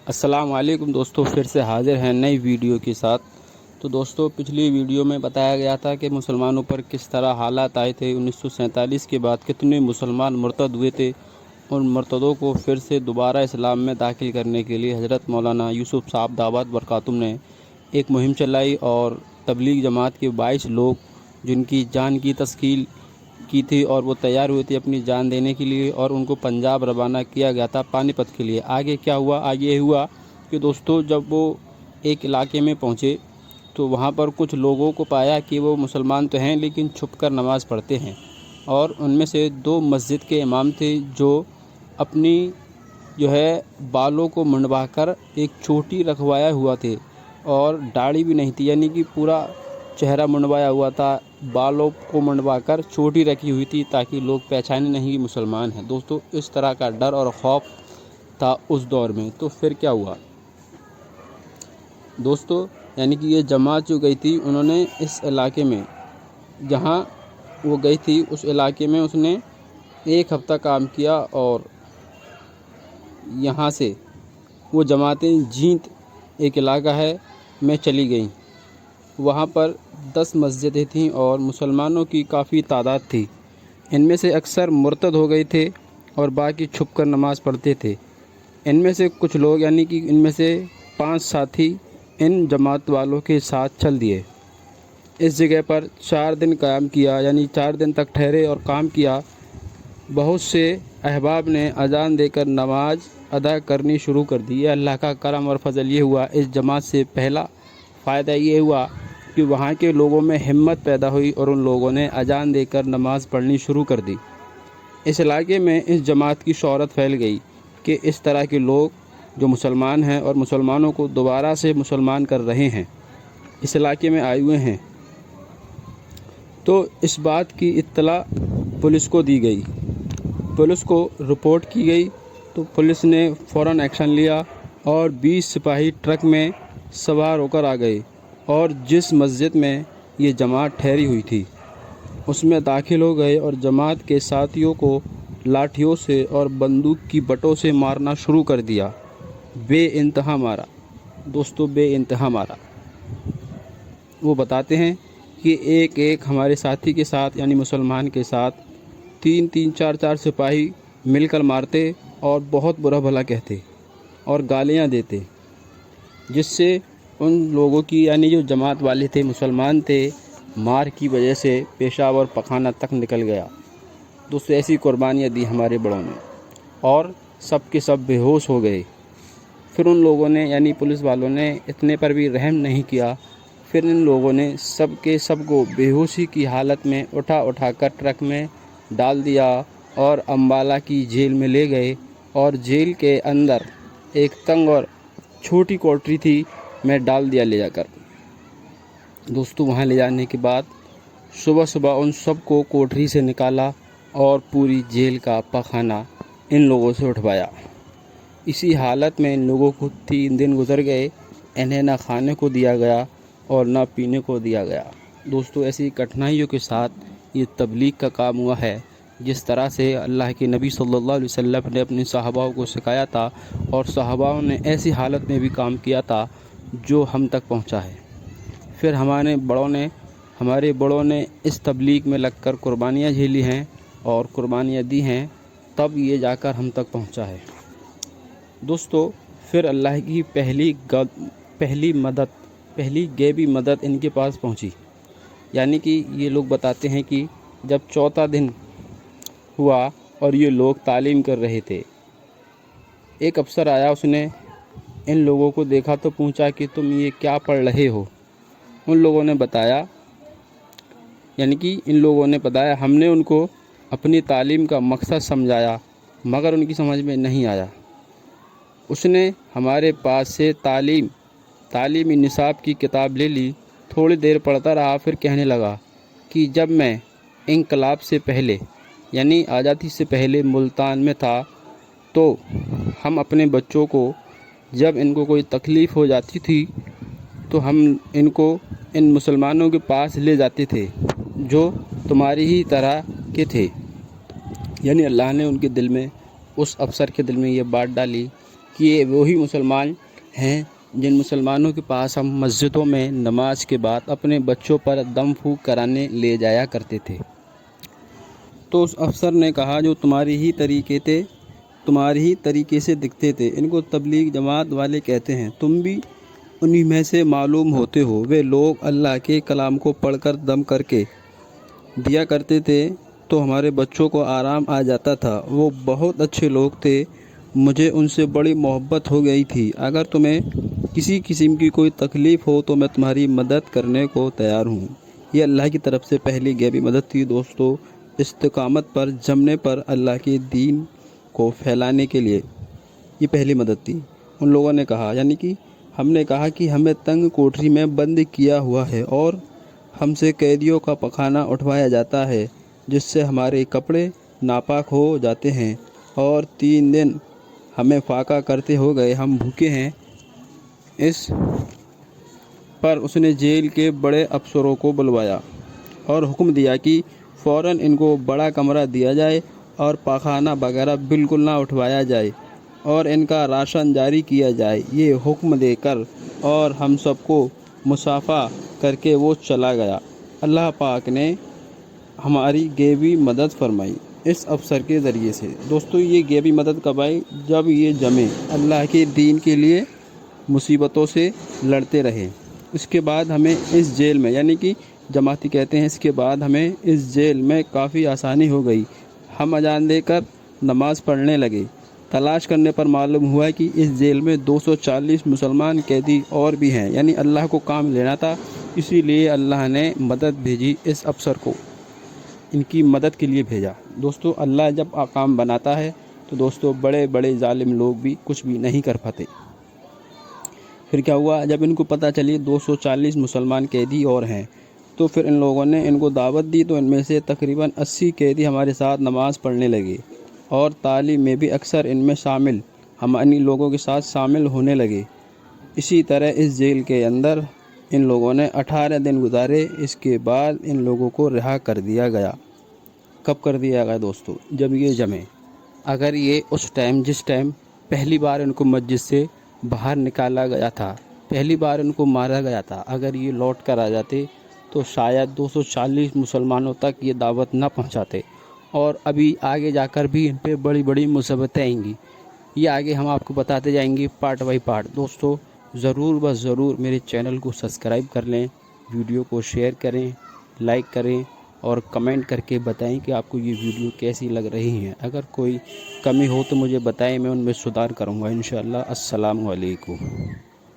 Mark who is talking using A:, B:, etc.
A: السلام علیکم دوستو، پھر سے حاضر ہیں نئی ویڈیو کے ساتھ۔ تو دوستو، پچھلی ویڈیو میں بتایا گیا تھا کہ مسلمانوں پر کس طرح حالات آئے تھے۔ 1947 کے بعد کتنے مسلمان مرتد ہوئے تھے۔ ان مرتدوں کو پھر سے دوبارہ اسلام میں داخل کرنے کے لیے حضرت مولانا یوسف صاحب دعوت برکاتہم نے ایک مہم چلائی، اور تبلیغ جماعت کے 22 لوگ جن کی جان کی تسکیل کی تھی اور وہ تیار ہوئے تھے اپنی جان دینے کے لیے، اور ان کو پنجاب روانہ کیا گیا تھا پانی پت کے لیے۔ آگے کیا ہوا؟ آگے یہ ہوا کہ دوستو، جب وہ ایک علاقے میں پہنچے تو وہاں پر کچھ لوگوں کو پایا کہ وہ مسلمان تو ہیں لیکن چھپ کر نماز پڑھتے ہیں، اور ان میں سے 2 مسجد کے امام تھے جو اپنی بالوں کو منڈوا کر ایک چوٹی رکھوایا ہوا تھے، اور داڑھی بھی نہیں تھی، یعنی کہ پورا چہرہ منڈوایا ہوا تھا، بالوں کو منڈوا کر چوٹی رکھی ہوئی تھی تاکہ لوگ پہچانے نہیں کہ مسلمان ہیں۔ دوستو، اس طرح کا ڈر اور خوف تھا اس دور میں۔ تو پھر کیا ہوا دوستو، یعنی کہ یہ جماعت جو گئی تھی، انہوں نے اس علاقے میں جہاں وہ گئی تھی اس علاقے میں اس نے 1 ہفتہ کام کیا، اور یہاں سے وہ جماعتیں جینت ایک علاقہ ہے میں چلی گئیں۔ وہاں پر 10 مسجدیں تھیں اور مسلمانوں کی کافی تعداد تھی۔ ان میں سے اکثر مرتد ہو گئے تھے اور باقی چھپ کر نماز پڑھتے تھے۔ ان میں سے کچھ لوگ، یعنی کہ ان میں سے 5 ساتھی ان جماعت والوں کے ساتھ چل دیے۔ اس جگہ پر 4 دن قیام کیا، یعنی 4 دن تک ٹھہرے اور کام کیا۔ بہت سے احباب نے اذان دے کر نماز ادا کرنی شروع کر دی۔ اللہ کا کرم اور فضل یہ ہوا، اس جماعت سے پہلا فائدہ یہ ہوا کہ وہاں کے لوگوں میں ہمت پیدا ہوئی اور ان لوگوں نے اذان دے کر نماز پڑھنی شروع کر دی۔ اس علاقے میں اس جماعت کی شہرت پھیل گئی کہ اس طرح کے لوگ جو مسلمان ہیں اور مسلمانوں کو دوبارہ سے مسلمان کر رہے ہیں، اس علاقے میں آئے ہوئے ہیں۔ تو اس بات کی اطلاع پولیس کو دی گئی، پولیس کو رپورٹ کی گئی، تو پولیس نے فوراً ایکشن لیا اور 20 سپاہی ٹرک میں سوار ہو کر آ گئے، اور جس مسجد میں یہ جماعت ٹھہری ہوئی تھی اس میں داخل ہو گئے اور جماعت کے ساتھیوں کو لاٹھیوں سے اور بندوق کی بٹوں سے مارنا شروع کر دیا۔ بے انتہا مارا دوستو، بے انتہا مارا۔ وہ بتاتے ہیں کہ ایک ہمارے ساتھی کے ساتھ، یعنی مسلمان کے ساتھ 3 4 سپاہی مل کر مارتے اور بہت برا بھلا کہتے اور گالیاں دیتے، جس سے ان لوگوں کی، یعنی جو جماعت والے تھے، مسلمان تھے، مار کی وجہ سے پیشاب اور پخانہ تک نکل گیا۔ دوستو، ایسی قربانیاں دی ہمارے بڑوں نے، اور سب کے سب بے ہوش ہو گئے۔ پھر ان لوگوں نے، یعنی پولیس والوں نے اتنے پر بھی رحم نہیں کیا، پھر ان لوگوں نے سب کے سب کو بے ہوشی کی حالت میں اٹھا کر ٹرک میں ڈال دیا اور امبالہ کی جیل میں لے گئے، اور جیل کے اندر ایک تنگ اور چھوٹی کوٹری تھی میں ڈال دیا لے جا کر۔ دوستو، وہاں لے جانے کے بعد صبح ان سب کو کوٹری سے نکالا اور پوری جیل کا پخانہ ان لوگوں سے اٹھوایا۔ اسی حالت میں ان لوگوں کو 3 دن گزر گئے، انہیں نہ کھانے کو دیا گیا اور نہ پینے کو دیا گیا۔ دوستو، ایسی کٹھنائیوں کے ساتھ یہ تبلیغ کا کام ہوا ہے، جس طرح سے اللہ کے نبی صلی اللہ علیہ وسلم نے اپنے صحابہ کو سکھایا تھا، اور صحابہ نے ایسی حالت میں بھی کام کیا تھا جو ہم تک پہنچا ہے۔ پھر ہمارے بڑوں نے اس تبلیغ میں لگ کر قربانیاں جھیلی ہیں اور قربانیاں دی ہیں، تب یہ جا کر ہم تک پہنچا ہے۔ دوستو، پھر اللہ کی پہلی غیبی مدد ان کے پاس پہنچی، یعنی کہ یہ لوگ بتاتے ہیں کہ جب 4 دن ہوا اور یہ لوگ تعلیم کر رہے تھے، ایک افسر آیا، اس نے ان لوگوں کو دیکھا تو پوچھا کہ تم یہ کیا پڑھ رہے ہو؟ ان لوگوں نے بتایا، یعنی کہ ان لوگوں نے بتایا، ہم نے ان کو اپنی تعلیم کا مقصد سمجھایا مگر ان کی سمجھ میں نہیں آیا۔ اس نے ہمارے پاس سے تعلیمی نصاب کی کتاب لے لی، تھوڑی دیر پڑھتا رہا، پھر کہنے لگا کہ جب میں انقلاب سے پہلے، یعنی آزادی سے پہلے ملتان میں تھا، تو ہم اپنے بچوں کو جب ان کو کوئی تکلیف ہو جاتی تھی تو ہم ان کو ان مسلمانوں کے پاس لے جاتے تھے جو تمہاری ہی طرح کے تھے۔ یعنی اللہ نے ان کے دل میں، اس افسر کے دل میں یہ بات ڈالی کہ یہ وہی مسلمان ہیں جن مسلمانوں کے پاس ہم مسجدوں میں نماز کے بعد اپنے بچوں پر دم پھونک کرانے لے جایا کرتے تھے۔ تو اس افسر نے کہا جو تمہاری ہی طریقے سے دکھتے تھے، ان کو تبلیغ جماعت والے کہتے ہیں، تم بھی انہی میں سے معلوم ہوتے ہو۔ وہ لوگ اللہ کے کلام کو پڑھ کر دم کر کے دیا کرتے تھے تو ہمارے بچوں کو آرام آ جاتا تھا۔ وہ بہت اچھے لوگ تھے، مجھے ان سے بڑی محبت ہو گئی تھی۔ اگر تمہیں کسی قسم کی کوئی تکلیف ہو تو میں تمہاری مدد کرنے کو تیار ہوں۔ یہ اللہ کی طرف سے پہلی غیبی مدد تھی دوستو، استقامت پر جمنے پر اللہ کے دین کو پھیلانے کے لیے یہ پہلی مدد تھی۔ ان لوگوں نے کہا، یعنی کہ ہم نے کہا کہ ہمیں تنگ کوٹری میں بند کیا ہوا ہے اور ہم سے قیدیوں کا پخانہ اٹھوایا جاتا ہے جس سے ہمارے کپڑے ناپاک ہو جاتے ہیں، اور 3 دن ہمیں فاقہ کرتے ہو گئے، ہم بھوکے ہیں۔ اس پر اس نے جیل کے بڑے افسروں کو بلوایا اور حکم دیا کہ فوراً ان کو بڑا کمرہ دیا جائے اور پاخانہ وغیرہ بالکل نہ اٹھوایا جائے اور ان کا راشن جاری کیا جائے۔ یہ حکم دے کر اور ہم سب کو مصافحہ کر کے وہ چلا گیا۔ اللہ پاک نے ہماری غیبی مدد فرمائی اس افسر کے ذریعے سے۔ دوستو یہ غیبی مدد کب آئی؟ جب یہ جمع اللہ کے دین کے لیے مصیبتوں سے لڑتے رہے۔ اس کے بعد ہمیں اس جیل میں، یعنی کہ جماعتی کہتے ہیں، اس کے بعد ہمیں اس جیل میں کافی آسانی ہو گئی۔ ہم اذان دے کر نماز پڑھنے لگے۔ تلاش کرنے پر معلوم ہوا کہ اس جیل میں 240 مسلمان قیدی اور بھی ہیں، یعنی اللہ کو کام لینا تھا، اسی لیے اللہ نے مدد بھیجی اس افسر کو، ان کی مدد کے لیے بھیجا۔ دوستو اللہ جب کام بناتا ہے تو دوستو بڑے بڑے ظالم لوگ بھی کچھ بھی نہیں کر پاتے۔ پھر کیا ہوا؟ جب ان کو پتہ چلی 240 مسلمان قیدی اور ہیں تو پھر ان لوگوں نے ان کو دعوت دی، تو ان میں سے تقریباً 80 قیدی ہمارے ساتھ نماز پڑھنے لگے اور تعلیم میں بھی اکثر ان میں شامل، ہم ان لوگوں کے ساتھ شامل ہونے لگے۔ اسی طرح اس جیل کے اندر ان لوگوں نے 18 دن گزارے۔ اس کے بعد ان لوگوں کو رہا کر دیا گیا۔ کب کر دیا گیا دوستو؟ جب یہ جمع۔ اگر یہ اس ٹائم، جس ٹائم پہلی بار ان کو مسجد سے باہر نکالا گیا تھا، پہلی بار ان کو مارا گیا تھا، اگر یہ لوٹ کر آ جاتے تو شاید 240 مسلمانوں تک یہ دعوت نہ پہنچاتے، اور ابھی آگے جا کر بھی ان پہ بڑی بڑی مصیبتیں آئیں گی۔ یہ آگے ہم آپ کو بتاتے جائیں گے پارٹ بائی پارٹ۔ دوستو ضرور بس ضرور میرے چینل کو سبسکرائب کر لیں، ویڈیو کو شیئر کریں، لائک کریں اور کمنٹ کر کے بتائیں کہ آپ کو یہ ویڈیو کیسی لگ رہی ہیں۔ اگر کوئی کمی ہو تو مجھے بتائیں، میں ان میں سدھار کروں گا انشاءاللہ۔ السلام علیکم۔